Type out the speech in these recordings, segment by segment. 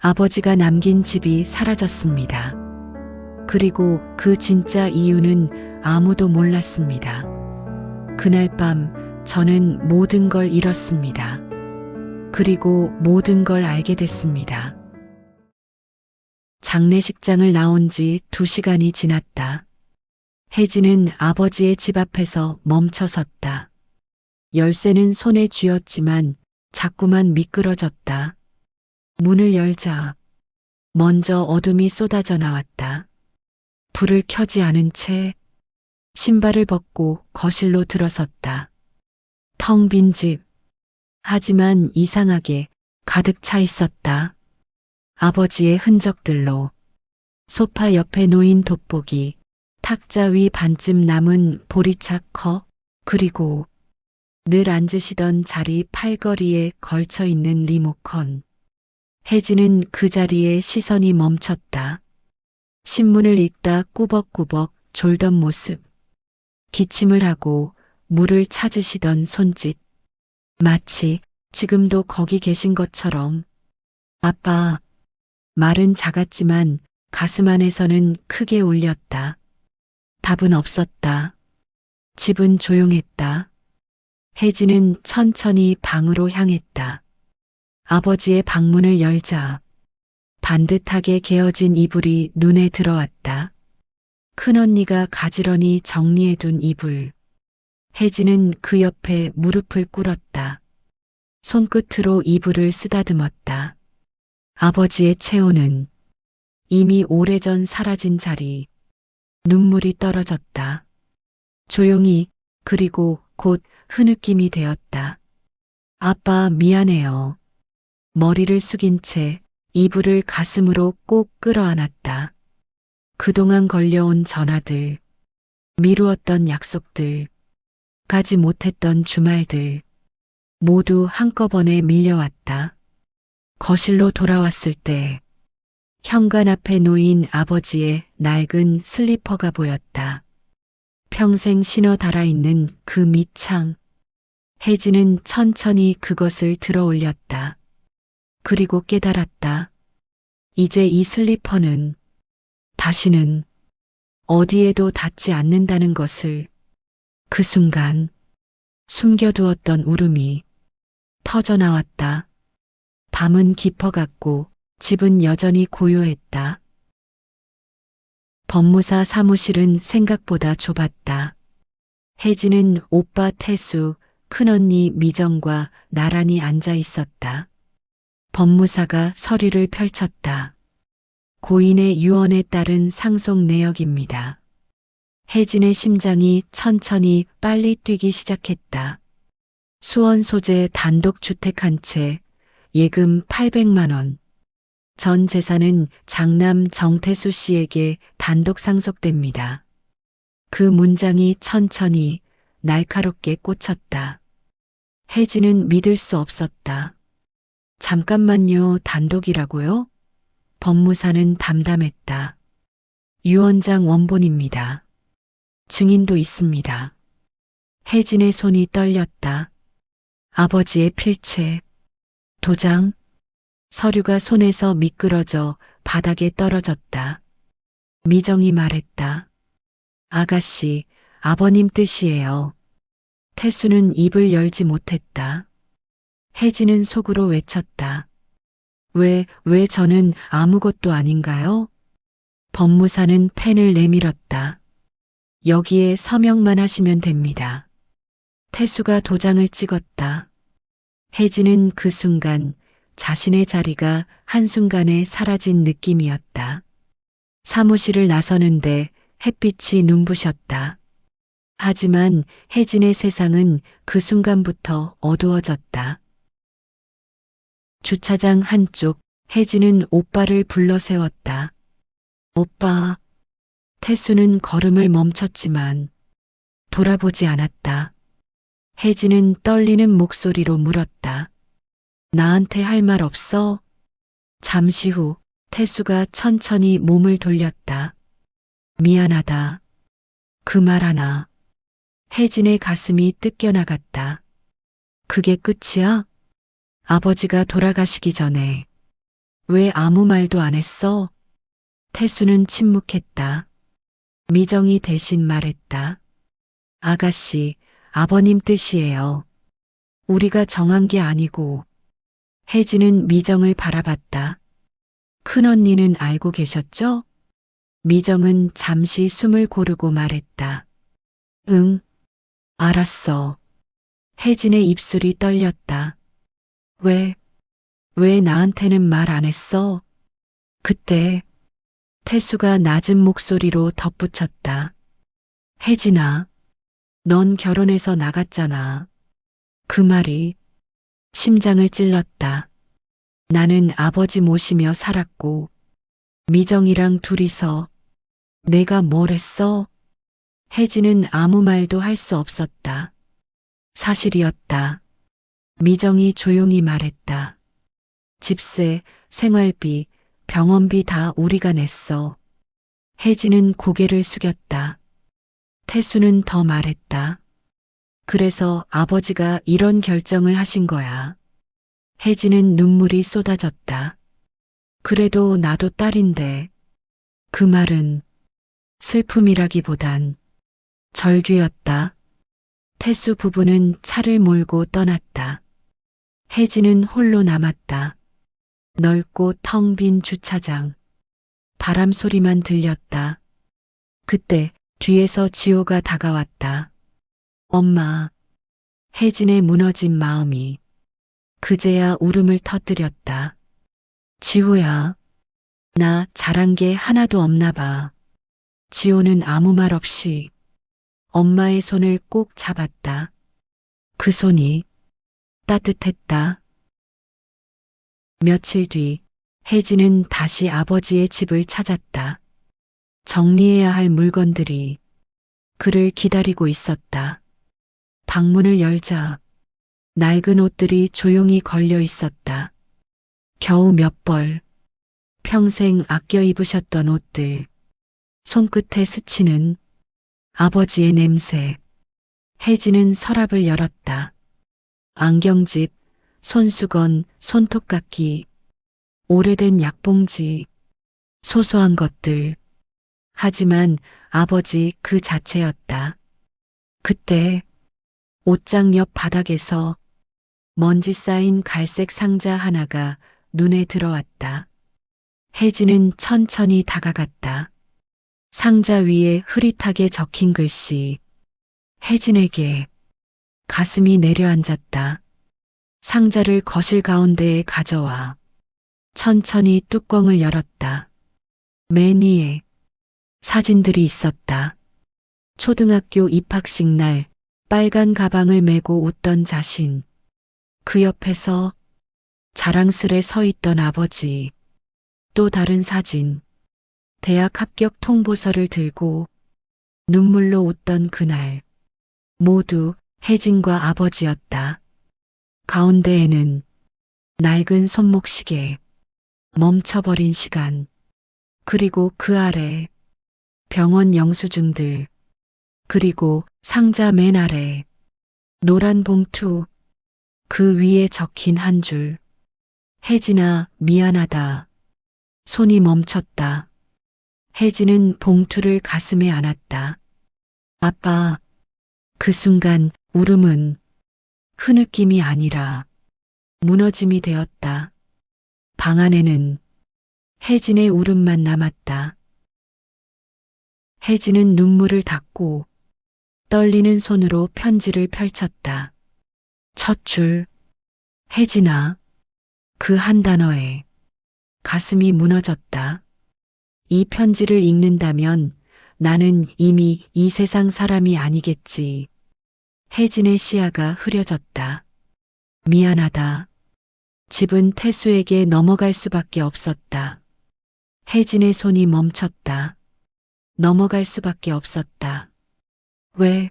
아버지가 남긴 집이 사라졌습니다. 그리고 그 진짜 이유는 아무도 몰랐습니다. 그날 밤 저는 모든 걸 잃었습니다. 그리고 모든 걸 알게 됐습니다. 장례식장을 나온 지 2시간이 지났다. 혜진은 아버지의 집 앞에서 멈춰 섰다. 열쇠는 손에 쥐었지만 자꾸만 미끄러졌다. 문을 열자 먼저 어둠이 쏟아져 나왔다. 불을 켜지 않은 채 신발을 벗고 거실로 들어섰다. 텅 빈 집. 하지만 이상하게 가득 차 있었다. 아버지의 흔적들로 소파 옆에 놓인 돋보기, 탁자 위 반쯤 남은 보리차 컵, 그리고 늘 앉으시던 자리 팔걸이에 걸쳐 있는 리모컨. 혜진은 그 자리에 시선이 멈췄다. 신문을 읽다 꾸벅꾸벅 졸던 모습. 기침을 하고 물을 찾으시던 손짓. 마치 지금도 거기 계신 것처럼. 아빠. 말은 작았지만 가슴 안에서는 크게 울렸다. 답은 없었다. 집은 조용했다. 혜진은 천천히 방으로 향했다. 아버지의 방문을 열자 반듯하게 개어진 이불이 눈에 들어왔다. 큰언니가 가지런히 정리해둔 이불. 혜진은 그 옆에 무릎을 꿇었다. 손끝으로 이불을 쓰다듬었다. 아버지의 체온은 이미 오래전 사라진 자리. 눈물이 떨어졌다. 조용히, 그리고 곧 흐느낌이 되었다. 아빠 미안해요. 머리를 숙인 채 이불을 가슴으로 꼭 끌어안았다. 그동안 걸려온 전화들, 미루었던 약속들, 가지 못했던 주말들, 모두 한꺼번에 밀려왔다. 거실로 돌아왔을 때 현관 앞에 놓인 아버지의 낡은 슬리퍼가 보였다. 평생 신어 달아있는 그 밑창. 혜진은 천천히 그것을 들어 올렸다. 그리고 깨달았다. 이제 이 슬리퍼는 다시는 어디에도 닿지 않는다는 것을. 그 순간 숨겨두었던 울음이 터져나왔다. 밤은 깊어갔고 집은 여전히 고요했다. 법무사 사무실은 생각보다 좁았다. 혜진은 오빠 태수, 큰언니 미정과 나란히 앉아 있었다. 법무사가 서류를 펼쳤다. 고인의 유언에 따른 상속 내역입니다. 혜진의 심장이 천천히 빨리 뛰기 시작했다. 수원 소재 단독주택 한 채, 예금 800만 원. 전 재산은 장남 정태수 씨에게 단독 상속됩니다. 그 문장이 천천히 날카롭게 꽂혔다. 혜진은 믿을 수 없었다. 잠깐만요, 단독이라고요? 법무사는 담담했다. 유언장 원본입니다. 증인도 있습니다. 혜진의 손이 떨렸다. 아버지의 필체, 도장, 서류가 손에서 미끄러져 바닥에 떨어졌다. 미정이 말했다. 아가씨, 아버님 뜻이에요. 태수는 입을 열지 못했다. 혜진은 속으로 외쳤다. 왜 저는 아무것도 아닌가요? 법무사는 펜을 내밀었다. 여기에 서명만 하시면 됩니다. 태수가 도장을 찍었다. 혜진은 그 순간 자신의 자리가 한순간에 사라진 느낌이었다. 사무실을 나서는데 햇빛이 눈부셨다. 하지만 혜진의 세상은 그 순간부터 어두워졌다. 주차장 한쪽, 혜진은 오빠를 불러 세웠다. 오빠. 태수는 걸음을 멈췄지만 돌아보지 않았다. 혜진은 떨리는 목소리로 물었다. 나한테 할 말 없어? 잠시 후 태수가 천천히 몸을 돌렸다. 미안하다. 그 말 하나. 혜진의 가슴이 뜯겨나갔다. 그게 끝이야? 아버지가 돌아가시기 전에 왜 아무 말도 안 했어? 태수는 침묵했다. 미정이 대신 말했다. 아가씨, 아버님 뜻이에요. 우리가 정한 게 아니고. 혜진은 미정을 바라봤다. 큰언니는 알고 계셨죠? 미정은 잠시 숨을 고르고 말했다. 응, 알았어. 혜진의 입술이 떨렸다. 왜 나한테는 말 안 했어? 그때 태수가 낮은 목소리로 덧붙였다. 혜진아, 넌 결혼해서 나갔잖아. 그 말이 심장을 찔렀다. 나는 아버지 모시며 살았고, 미정이랑 둘이서 내가 뭘 했어? 혜진은 아무 말도 할 수 없었다. 사실이었다. 미정이 조용히 말했다. 집세, 생활비, 병원비 다 우리가 냈어. 혜진은 고개를 숙였다. 태수는 더 말했다. 그래서 아버지가 이런 결정을 하신 거야. 혜진은 눈물이 쏟아졌다. 그래도 나도 딸인데. 그 말은 슬픔이라기보단 절규였다. 태수 부부는 차를 몰고 떠났다. 혜진은 홀로 남았다. 넓고 텅 빈 주차장. 바람 소리만 들렸다. 그때 뒤에서 지호가 다가왔다. 엄마. 혜진의 무너진 마음이 그제야 울음을 터뜨렸다. 지호야. 나 잘한 게 하나도 없나 봐. 지호는 아무 말 없이 엄마의 손을 꼭 잡았다. 그 손이 따뜻했다. 며칠 뒤 혜진은 다시 아버지의 집을 찾았다. 정리해야 할 물건들이 그를 기다리고 있었다. 방문을 열자 낡은 옷들이 조용히 걸려 있었다. 겨우 몇 벌, 평생 아껴 입으셨던 옷들, 손끝에 스치는 아버지의 냄새. 혜진은 서랍을 열었다. 안경집, 손수건, 손톱깎이, 오래된 약봉지, 소소한 것들. 하지만 아버지 그 자체였다. 그때 옷장 옆 바닥에서 먼지 쌓인 갈색 상자 하나가 눈에 들어왔다. 혜진은 천천히 다가갔다. 상자 위에 흐릿하게 적힌 글씨. 혜진에게. 가슴이 내려앉았다. 상자를 거실 가운데에 가져와 천천히 뚜껑을 열었다. 맨 위에 사진들이 있었다. 초등학교 입학식 날 빨간 가방을 메고 웃던 자신. 그 옆에서 자랑스레 서 있던 아버지. 또 다른 사진. 대학 합격 통보서를 들고 눈물로 웃던 그날. 모두 혜진과 아버지였다. 가운데에는 낡은 손목시계, 멈춰버린 시간, 그리고 그 아래 병원 영수증들, 그리고 상자 맨 아래 노란 봉투, 그 위에 적힌 한 줄. 혜진아, 미안하다. 손이 멈췄다. 혜진은 봉투를 가슴에 안았다. 아빠. 그 순간 울음은 흐느낌이 아니라 무너짐이 되었다. 방 안에는 혜진의 울음만 남았다. 혜진은 눈물을 닦고 떨리는 손으로 편지를 펼쳤다. 첫 줄. 혜진아. 그 한 단어에 가슴이 무너졌다. 이 편지를 읽는다면 나는 이미 이 세상 사람이 아니겠지. 혜진의 시야가 흐려졌다. 미안하다. 집은 태수에게 넘어갈 수밖에 없었다. 혜진의 손이 멈췄다. 넘어갈 수밖에 없었다. 왜?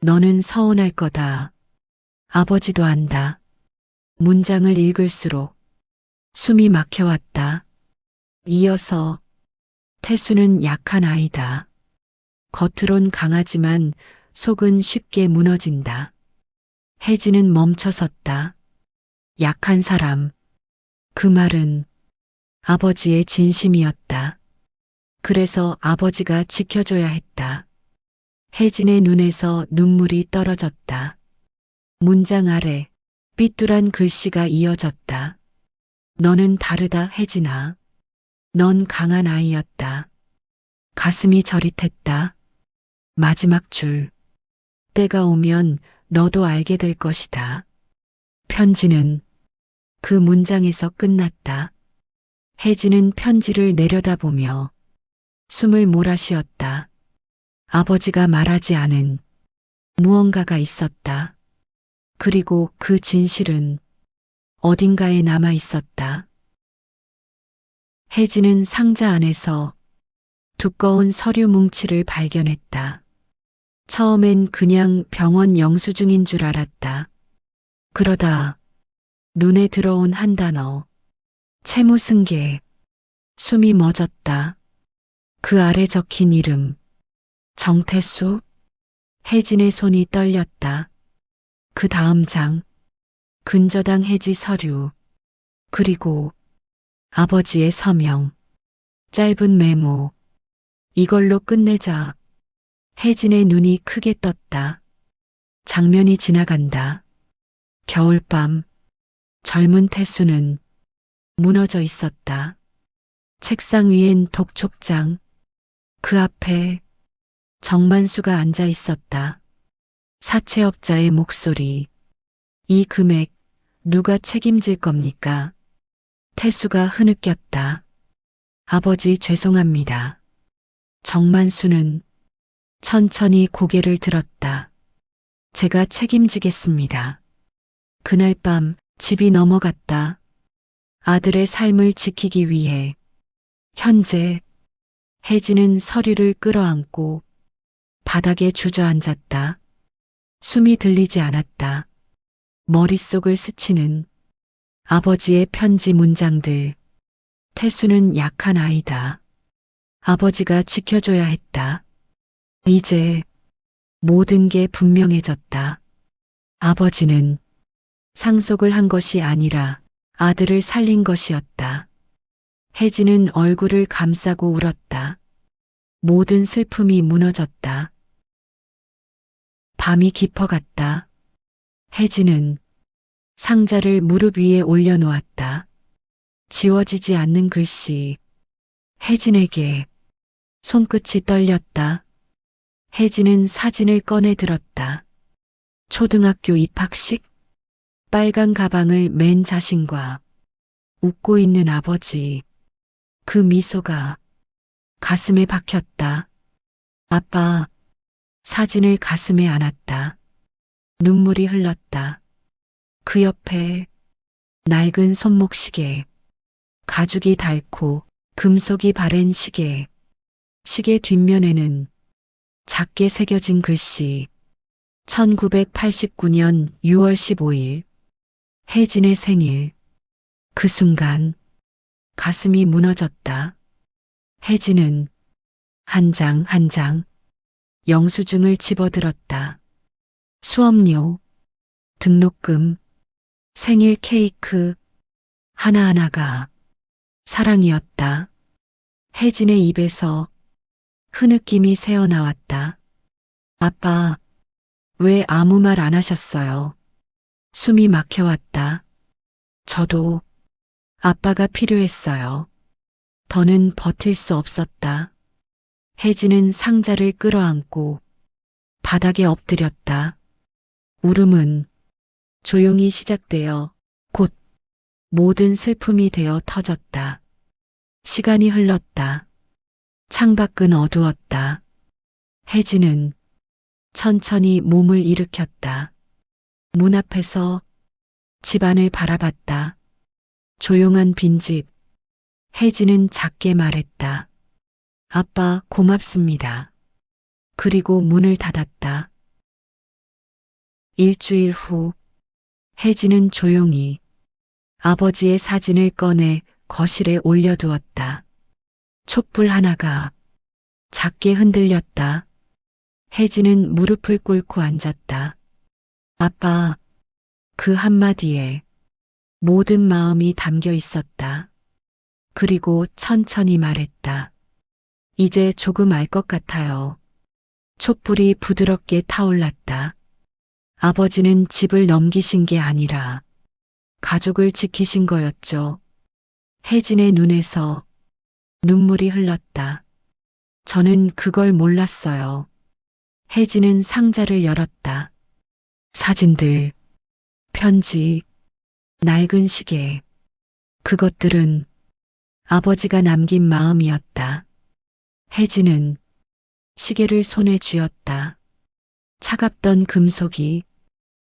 너는 서운할 거다. 아버지도 안다. 문장을 읽을수록 숨이 막혀왔다. 이어서 태수는 약한 아이다. 겉으론 강하지만 속은 쉽게 무너진다. 혜진은 멈춰섰다. 약한 사람. 그 말은 아버지의 진심이었다. 그래서 아버지가 지켜줘야 했다. 혜진의 눈에서 눈물이 떨어졌다. 문장 아래 삐뚤한 글씨가 이어졌다. 너는 다르다, 혜진아. 넌 강한 아이였다. 가슴이 저릿했다. 마지막 줄. 때가 오면 너도 알게 될 것이다. 편지는 그 문장에서 끝났다. 혜진은 편지를 내려다보며 숨을 몰아쉬었다. 아버지가 말하지 않은 무언가가 있었다. 그리고 그 진실은 어딘가에 남아 있었다. 혜진은 상자 안에서 두꺼운 서류 뭉치를 발견했다. 처음엔 그냥 병원 영수증인 줄 알았다. 그러다 눈에 들어온 한 단어. 채무승계. 숨이 멎었다. 그 아래 적힌 이름. 정태수. 혜진의 손이 떨렸다. 그 다음 장. 근저당 해지 서류. 그리고 아버지의 서명. 짧은 메모. 이걸로 끝내자. 혜진의 눈이 크게 떴다. 장면이 지나간다. 겨울밤. 젊은 태수는 무너져 있었다. 책상 위엔 독촉장. 그 앞에 정만수가 앉아 있었다. 사채업자의 목소리. 이 금액 누가 책임질 겁니까? 태수가 흐느꼈다. 아버지 죄송합니다. 정만수는 천천히 고개를 들었다. 제가 책임지겠습니다. 그날 밤 집이 넘어갔다. 아들의 삶을 지키기 위해. 현재 혜진은 서류를 끌어안고 바닥에 주저앉았다. 숨이 들리지 않았다. 머릿속을 스치는 아버지의 편지 문장들. 태수는 약한 아이다. 아버지가 지켜줘야 했다. 이제 모든 게 분명해졌다. 아버지는 상속을 한 것이 아니라 아들을 살린 것이었다. 혜진은 얼굴을 감싸고 울었다. 모든 슬픔이 무너졌다. 밤이 깊어갔다. 혜진은 상자를 무릎 위에 올려놓았다. 지워지지 않는 글씨. 혜진에게 손끝이 떨렸다. 혜진은 사진을 꺼내 들었다. 초등학교 입학식. 빨간 가방을 맨 자신과 웃고 있는 아버지. 그 미소가 가슴에 박혔다. 아빠. 사진을 가슴에 안았다. 눈물이 흘렀다. 그 옆에 낡은 손목시계. 가죽이 닳고 금속이 바랜 시계. 시계 뒷면에는 작게 새겨진 글씨. 1989년 6월 15일. 혜진의 생일. 그 순간 가슴이 무너졌다. 혜진은 한 장 한 장 영수증을 집어들었다. 수업료, 등록금, 생일 케이크 하나하나가 사랑이었다. 혜진의 입에서 흐느낌이 새어나왔다. 아빠, 왜 아무 말 안 하셨어요? 숨이 막혀왔다. 저도 아빠가 필요했어요. 더는 버틸 수 없었다. 혜진은 상자를 끌어안고 바닥에 엎드렸다. 울음은 조용히 시작되어 곧 모든 슬픔이 되어 터졌다. 시간이 흘렀다. 창밖은 어두웠다. 혜진은 천천히 몸을 일으켰다. 문 앞에서 집안을 바라봤다. 조용한 빈집. 혜진은 작게 말했다. 아빠, 고맙습니다. 그리고 문을 닫았다. 일주일 후, 혜진은 조용히 아버지의 사진을 꺼내 거실에 올려두었다. 촛불 하나가 작게 흔들렸다. 혜진은 무릎을 꿇고 앉았다. 아빠, 그 한마디에 모든 마음이 담겨 있었다. 그리고 천천히 말했다. 이제 조금 알 것 같아요. 촛불이 부드럽게 타올랐다. 아버지는 집을 넘기신 게 아니라 가족을 지키신 거였죠. 혜진의 눈에서 눈물이 흘렀다. 저는 그걸 몰랐어요. 혜진은 상자를 열었다. 사진들, 편지, 낡은 시계. 그것들은 아버지가 남긴 마음이었다. 혜진은 시계를 손에 쥐었다. 차갑던 금속이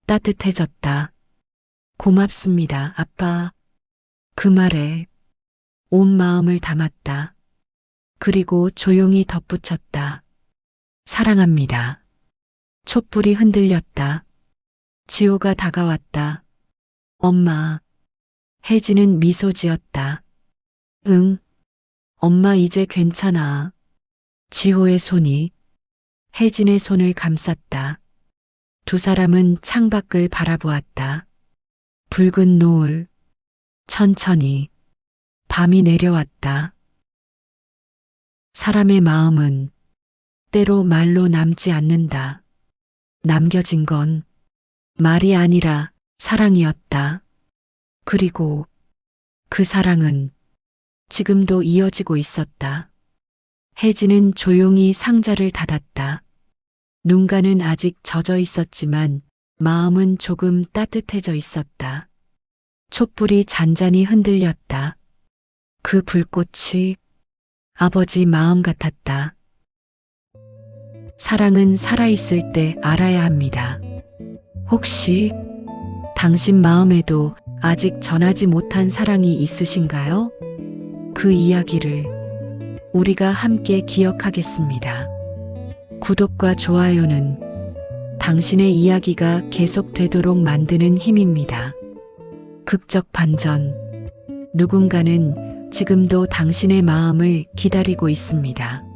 따뜻해졌다. 고맙습니다, 아빠. 그 말에 온 마음을 담았다. 그리고 조용히 덧붙였다. 사랑합니다. 촛불이 흔들렸다. 지호가 다가왔다. 엄마. 혜진은 미소 지었다. 응. 엄마 이제 괜찮아. 지호의 손이 혜진의 손을 감쌌다. 두 사람은 창밖을 바라보았다. 붉은 노을. 천천히 밤이 내려왔다. 사람의 마음은 때로 말로 남지 않는다. 남겨진 건 말이 아니라 사랑이었다. 그리고 그 사랑은 지금도 이어지고 있었다. 혜진은 조용히 상자를 닫았다. 눈가는 아직 젖어 있었지만 마음은 조금 따뜻해져 있었다. 촛불이 잔잔히 흔들렸다. 그 불꽃이 아버지 마음 같았다. 사랑은 살아있을 때 알아야 합니다. 혹시 당신 마음에도 아직 전하지 못한 사랑이 있으신가요? 그 이야기를 우리가 함께 기억하겠습니다. 구독과 좋아요는 당신의 이야기가 계속되도록 만드는 힘입니다. 극적 반전. 누군가는 지금도 당신의 마음을 기다리고 있습니다.